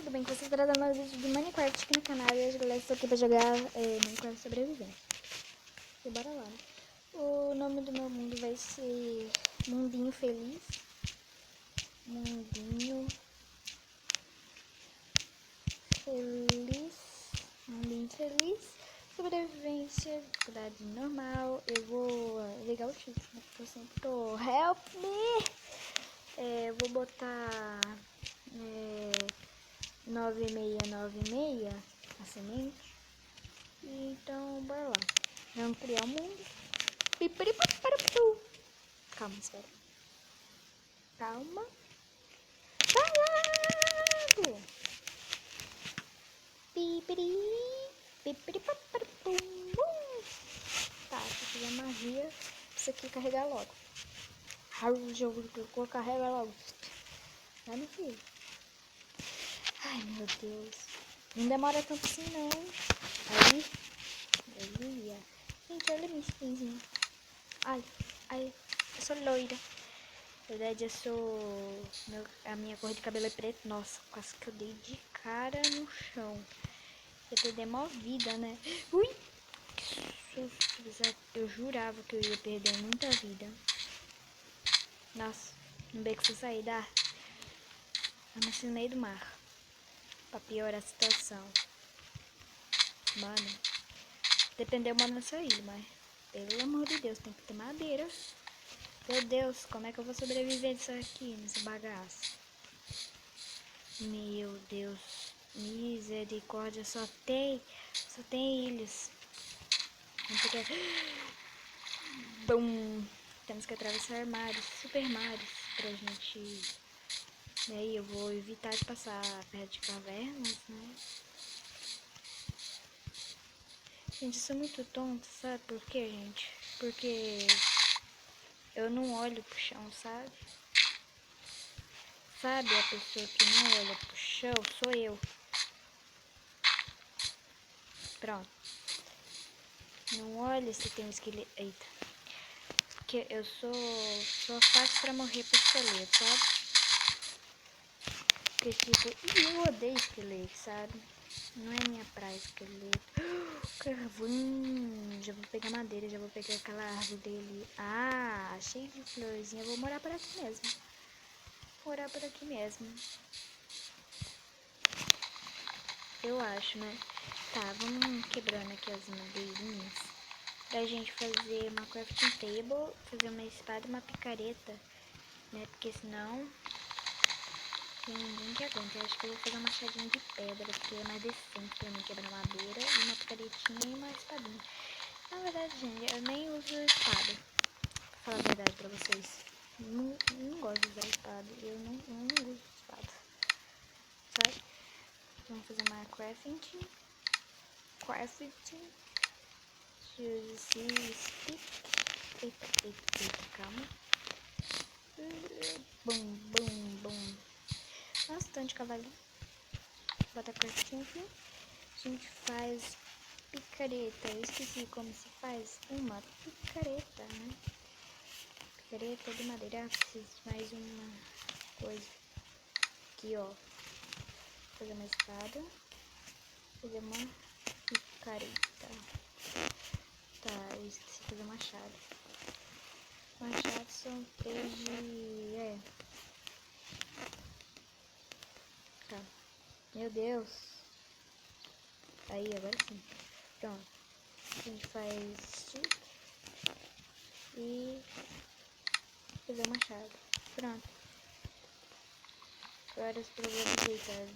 tudo bem? Com vocês trazendo mais vídeo de Minecraft aqui no canal. E hoje, galera, estou aqui pra jogar Minecraft Sobrevivência. E bora lá, né? O nome do meu mundo vai ser Mundinho Feliz. Mundinho Feliz. Mundinho Feliz. Sobrevivência, dificuldade normal. Eu vou ligar o título, né? Porque eu sempre tô... Help me! Vou botar... 9696 a semente. Então, bora lá. Vamos criar um mundo. Calma, espera. Calma. Parado! Tá, se fizer magia, isso aqui carregar logo. Carrega logo. Vai no fio. Ai, meu Deus. Não demora tanto assim, não. Aí. Olha. Gente, olha minha skinzinha. Ai, eu sou loira. Na verdade, a minha cor de cabelo é preto. Nossa, quase que eu dei de cara no chão. Ia perder mó vida, né? Ui! Que susto. Eu jurava que eu ia perder muita vida. Nossa, no beco que eu saí da... no meio do mar. Pra piorar a situação. Mano, dependeu uma nessa ilha, mas... Pelo amor de Deus, tem que ter madeira. Meu Deus, como é que eu vou sobreviver disso aqui, nesse bagaço? Meu Deus, misericórdia, só tem ilhas. Vamos pegar... Bum! Temos que atravessar mares, super mares, pra gente... E aí eu vou evitar de passar perto de cavernas, né? Gente, isso é muito tonto, sabe por quê, gente? Porque eu não olho pro chão, sabe? Sabe a pessoa que não olha pro chão? Sou eu. Pronto. Não olha se tem um esqueleto. Eita. Porque eu sou fácil pra morrer pro esqueleto, sabe? Porque tipo, eu odeio esqueleto, sabe? Não é minha praia esqueleto. Carvão. Já vou pegar madeira, já vou pegar aquela árvore dele. Ah, cheio de florzinha. Eu vou morar por aqui mesmo. Morar por aqui mesmo. Eu acho, né? Tá, vamos quebrando aqui as madeirinhas. Pra gente fazer uma crafting table, fazer uma espada e uma picareta, né? Porque senão tem ninguém que aguenta. Eu acho que eu vou fazer um machadinho de pedra, porque é mais decente pra mim quebrar madeira, e uma picaretinha e uma espadinha. Na verdade, gente, eu nem uso espada, pra falar a verdade pra vocês. Não gosto de usar espada, eu não uso espada, sabe? Vamos fazer uma crafting. Use stick. Eita, calma. Bum. Nossa, tanto de cavalinho. Bota a crafting aqui. A gente faz picareta. Eu esqueci como se faz uma picareta, né? Picareta de madeira. Preciso de mais uma coisa. Aqui, ó. Fazer uma espada. Fazer uma picareta. Tá, eu esqueci de fazer machado. Machados são 3 de... Tá. Meu Deus. Aí, agora sim. Pronto. A gente faz stick. E... fazer machado. Pronto. Agora os problemas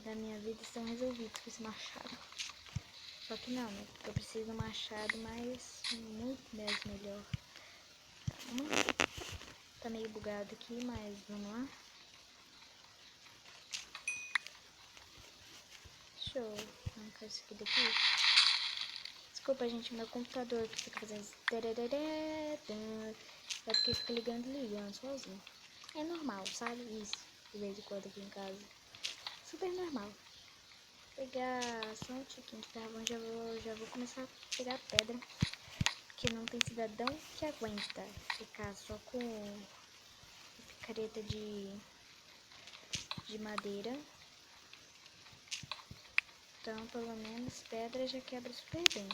da minha vida estão resolvidos com esse machado. Só que não, né? Porque eu preciso de um machado mais... muito mais melhor. Tá meio bugado aqui, mas vamos lá. Deixa eu arrancar isso aqui daqui. Desculpa, gente, meu computador que fica fazendo... É porque fica ligando e ligando sozinho. É normal, sabe? Isso, de vez em quando aqui em casa. Super normal. Vou pegar só um tiquinho de carvão, já vou começar a pegar pedra. Porque não tem cidadão que aguenta ficar só com picareta de madeira. Então, pelo menos, pedra já quebra super bem.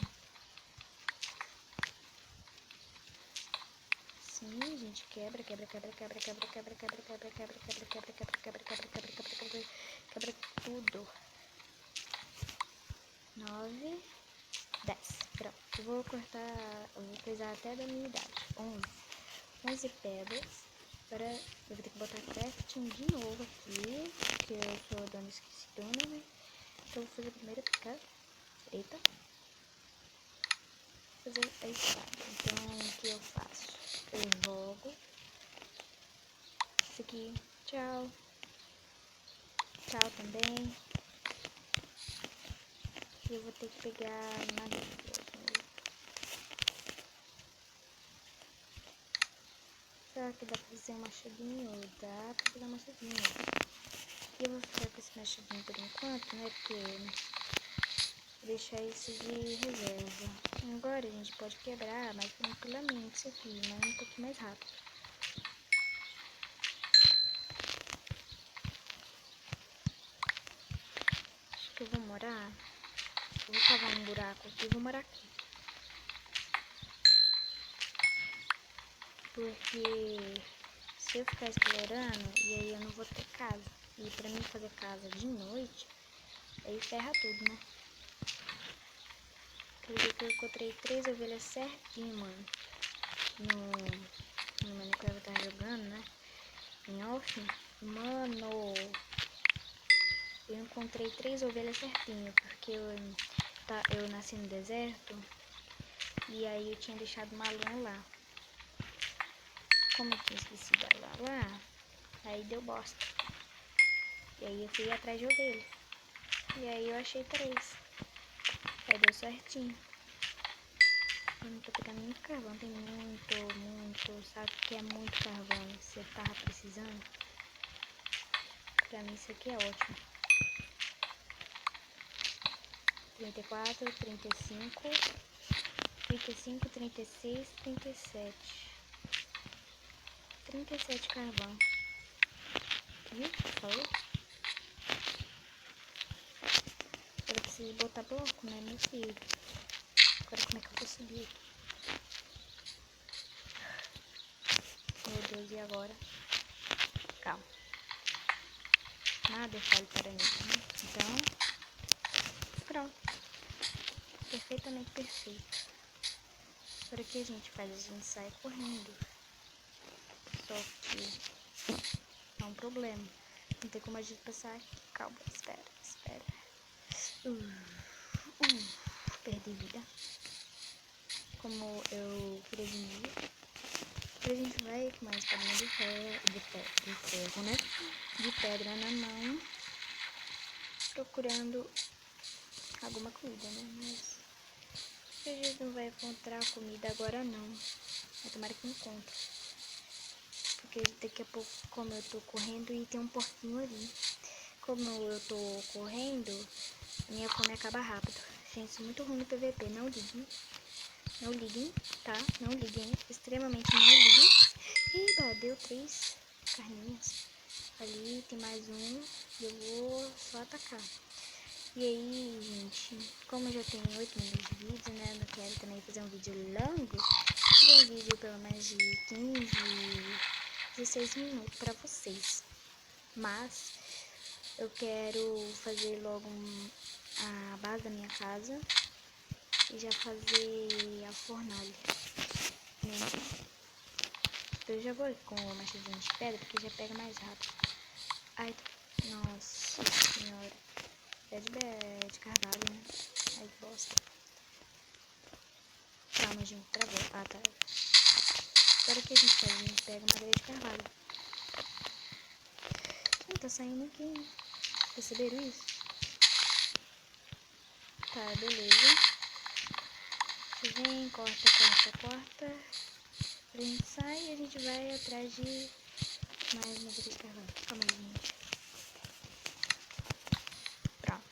Sim, a gente quebra tudo. 9, 10. Pronto. Eu vou cortar, eu vou coisar até da minha idade. 11 pedras. Agora eu vou ter que botar crafting de novo aqui, porque eu sou dona esquecidona, né? Então eu vou fazer primeiro picar. Eita. Fazer a espada. Então o que eu faço? Eu jogo isso aqui. Tchau. Tchau também. E eu vou ter que pegar madeira. Será que dá pra fazer um machadinho? Dá pra fazer um machadinho. E eu vou ficar com esse machadinho por enquanto, né? Porque vou deixar isso de reserva. Agora a gente pode quebrar mais tranquilamente isso aqui, mas um pouquinho mais rápido. Acho que eu vou morar. Eu vou cavar um buraco aqui e vou morar aqui. Porque se eu ficar explorando, e aí eu não vou ter casa. E pra mim fazer casa de noite, aí ferra tudo, né? Quer dizer que eu encontrei 3 ovelhas certinho, mano. No Minecraft eu tava jogando, né? Em off. Mano, eu encontrei 3 ovelhas certinho, porque eu nasci no deserto. E aí eu tinha deixado uma lã lá. Como eu tinha esquecido a lã lá, aí deu bosta. E aí eu fui atrás de ovelha. E aí eu achei 3. Aí deu certinho. Eu não tô pegando muito carvão, tem muito. Sabe o que é muito carvão? Você tava precisando? Pra mim isso aqui é ótimo. 34, 35, 35, 36, 37. 37 carvão. Viu? Falou? Eu preciso botar bloco, né, meu filho? Agora como é que eu vou subir aqui? Meu Deus, e agora? Calma. Nada fale para mim, né? Então, pronto. Perfeitamente perfeito. Agora o que a gente faz? A gente sai correndo. Só que é um problema. Não tem como a gente passar aqui. Calma, espera. Perdi vida. Como eu preveni, a gente vai com uma espadinha de ferro, né? De pedra na mão, procurando alguma comida, né? Mas a gente não vai encontrar comida agora não. Mas tomara que encontre. Porque daqui a pouco, como eu tô correndo, e tem um porquinho ali. Como eu tô correndo, minha fome acaba rápido. Gente, isso é muito ruim no PVP. Não liguem. Não liguem, tá? Não liguem. Extremamente não liguem. Eba, deu 3 carninhas. Ali tem mais um. E eu vou só atacar. E aí, gente, como eu já tenho 8 minutos de vídeo, né? Eu não quero também fazer um vídeo longo. Fazer um vídeo pelo menos de 15, 16 minutos pra vocês. Mas eu quero fazer logo a base da minha casa e já fazer a fornalha, né? Eu já vou com o machadinho de pedra porque já pega mais rápido. Ai, nossa senhora. É de carvalho, né? Ai, que bosta. Calma, gente, travou. Ah, tá. Agora o que a gente faz? A gente pega madeira de carvalho. Quem tá saindo aqui? Perceberam isso? Tá, beleza. Você vem, corta. A gente sai e a gente vai atrás de mais madeira de carvalho. Calma aí, gente. Pronto.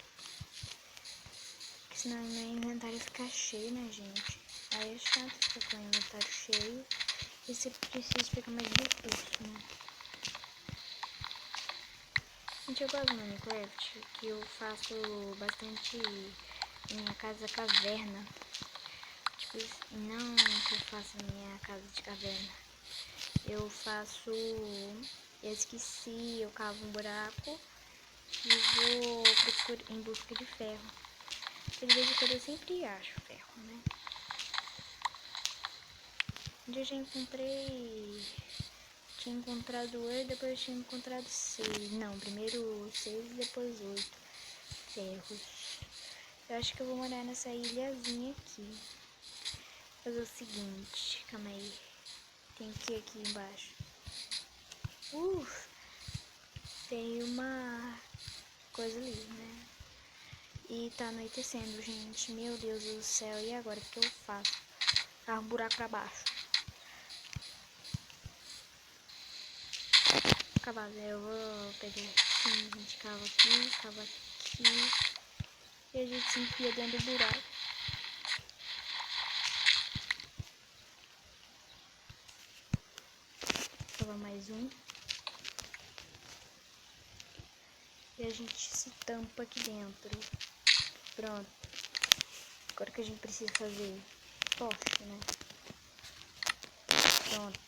Porque senão meu inventário fica cheio, né, gente? Aí é chato ficar com o inventário cheio. E você precisa pegar mais recursos, né? Gente, eu gosto do Minecraft, que eu faço bastante minha casa caverna. Tipo, não que eu faço minha casa de caverna. Eu faço... Eu esqueci, eu cavo um buraco e vou em busca de ferro. Porque de vez em quando eu sempre acho ferro, né? Um dia eu já encontrei... Tinha encontrado 8, depois tinha encontrado 6. Não, primeiro 6 e depois 8 ferros. Eu acho que eu vou morar nessa ilhazinha aqui. Fazer o seguinte, calma aí. Tem que ir aqui embaixo. Tem uma coisa ali, né? E tá anoitecendo, gente. Meu Deus do céu. E agora o que eu faço? Tá um buraco pra baixo. Cavalo, eu vou pegar assim, a gente cava aqui. E a gente se enfia dentro do buraco. Cava mais um. E a gente se tampa aqui dentro. Pronto. Agora o que a gente precisa fazer? Poste, né? Pronto.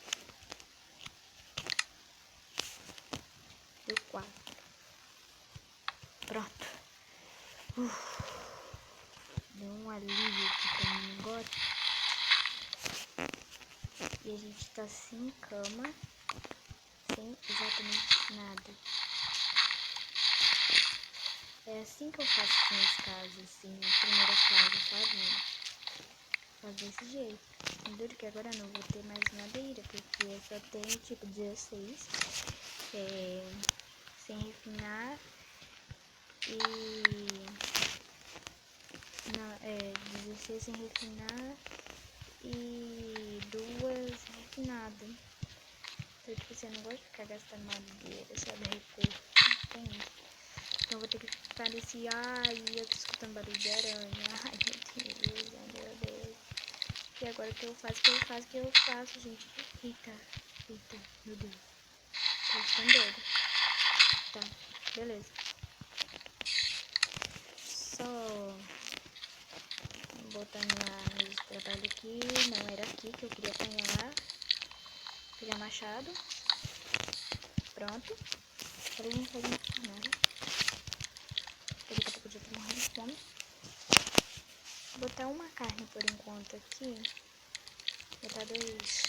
Deu 4. Pronto. Deu um alívio aqui pra mim agora. E a gente tá sem cama. Sem exatamente nada. É assim que eu faço com as casas, assim, a primeira casa, sabe? Faz desse jeito. Duro que agora não vou ter mais madeira, porque eu só tenho tipo 16 sem refinar e... Não, 16 sem refinar e 2 refinadas. Então, tipo assim, eu não gosto de ficar gastando madeira, sabe? Recurso, entende? Então, eu vou ter que ficar nesse... Ai, eu tô escutando barulho de aranha. Ai, meu Deus. E agora o que eu faço, gente? Eita, meu Deus. Tô ficando doida. Tá, beleza. Só botar meus trabalhos aqui. Não era aqui que eu queria apanhar. Pegar machado. Pronto. Agora a gente faz um nada. Daqui a pouco eu já tô morrendo de fome. Vou botar uma carne por enquanto aqui. Botar 2.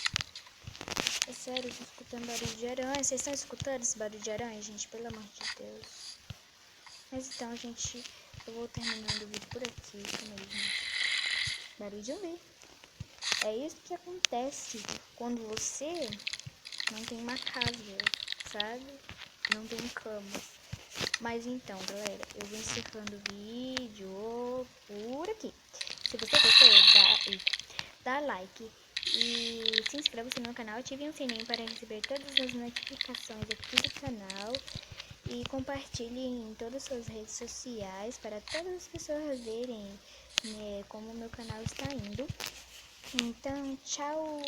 É sério, eu tô escutando barulho de aranha. Vocês estão escutando esse barulho de aranha, gente? Pelo amor de Deus. Mas então, gente, eu vou terminando o vídeo por aqui. Calma aí, gente. Barulho de ouvir. É isso que acontece quando você não tem uma casa, sabe? Não tem cama. Mas então, galera, eu vou encerrando o vídeo por aqui. Se você gostou, dá like e se inscreva-se no canal, ative o sininho para receber todas as notificações aqui do canal e compartilhe em todas as suas redes sociais para todas as pessoas verem, né, como o meu canal está indo. Então, tchau!